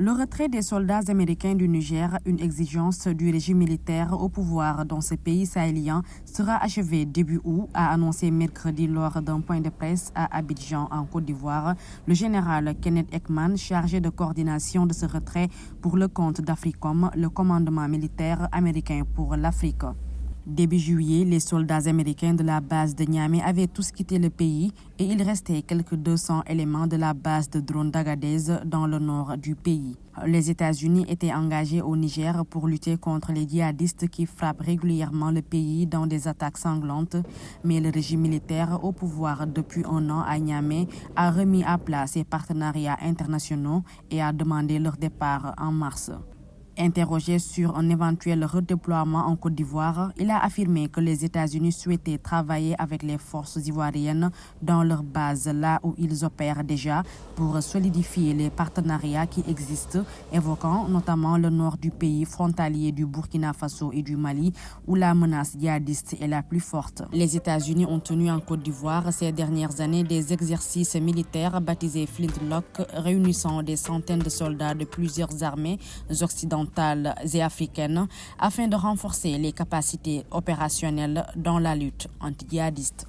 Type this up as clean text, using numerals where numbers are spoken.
Le retrait des soldats américains du Niger, une exigence du régime militaire au pouvoir dans ce pays sahélien, sera achevé début août, a annoncé mercredi lors d'un point de presse à Abidjan en Côte d'Ivoire le général Kenneth Ekman, chargé de coordination de ce retrait pour le compte d'Africom, le commandement militaire américain pour l'Afrique. Début juillet, les soldats américains de la base de Niamey avaient tous quitté le pays et il restait quelques 200 éléments de la base de drones d'Agadez dans le nord du pays. Les États-Unis étaient engagés au Niger pour lutter contre les djihadistes qui frappent régulièrement le pays dans des attaques sanglantes, mais le régime militaire au pouvoir depuis un an à Niamey a remis à plat ses partenariats internationaux et a demandé leur départ en mars. Interrogé sur un éventuel redéploiement en Côte d'Ivoire, il a affirmé que les États-Unis souhaitaient travailler avec les forces ivoiriennes dans leur base là où ils opèrent déjà pour solidifier les partenariats qui existent, évoquant notamment le nord du pays frontalier du Burkina Faso et du Mali où la menace djihadiste est la plus forte. Les États-Unis ont tenu en Côte d'Ivoire ces dernières années des exercices militaires baptisés Flintlock, réunissant des centaines de soldats de plusieurs armées occidentales et africaines afin de renforcer les capacités opérationnelles dans la lutte anti-djihadiste.